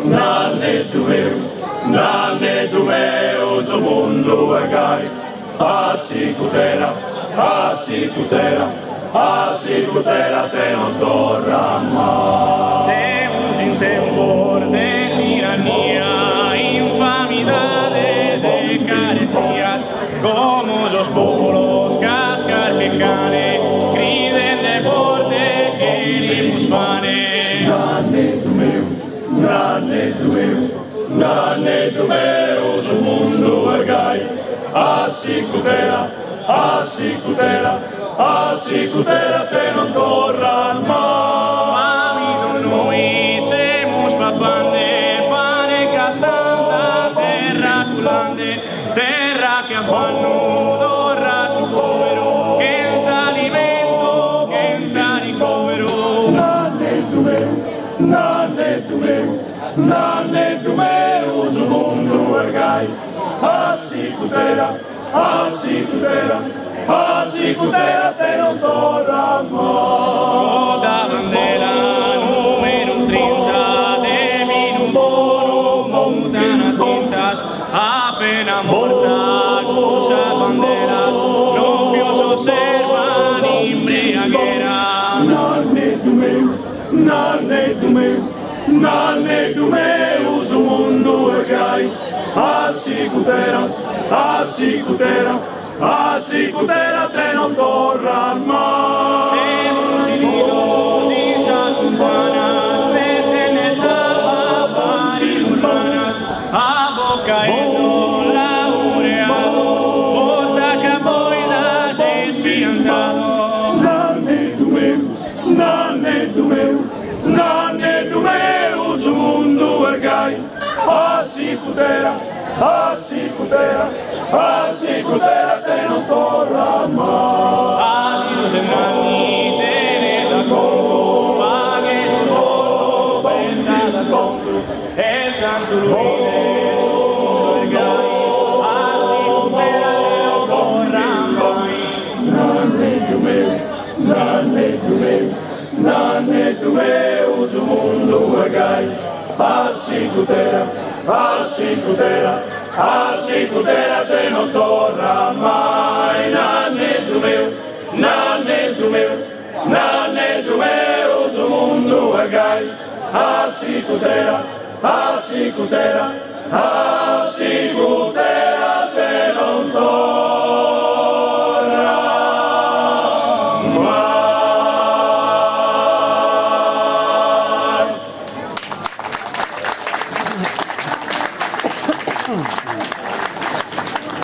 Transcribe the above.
nanne du meu, o mundo é gai. Asicutera, te non torna mai. Semos en temor de tiranía, infamidades e carestías, como los pueblos cascar que cane, griden de forte, queremos pane. Nanne du meu, o mundo é gai. Asicutera, te non torna mai. Noi semos papande, pane castanta, terra culande, terra che affanno dorra su povero, senza alimento, senza ricovero. Nanne du meu, o mundo é gai. Asicutera, te non torna mai. Da bandera numero 30 de vino moro, montana tintas, appena morta cosa banderas, non più s'osservan imbriaguera. Nanne du meu, o mundo é gai. Asicutera, te non torna mai. Semos ilidosas urbanas, retenes a urbanas, abocaendo laureados, posta caboidas espiantados. Nanne du meu, o mundo é gai. Asicutera, te non torna mai. Adios en anni, tenete conto, paghe solo per cada conto, e tanto ruide su vergai, asicutera te non torna mai. Nanne du meu, o mundo é gai. Asicutera, te non torna mai. Nanne du meu, o mundo é gai. Asicutera, te non torna mai.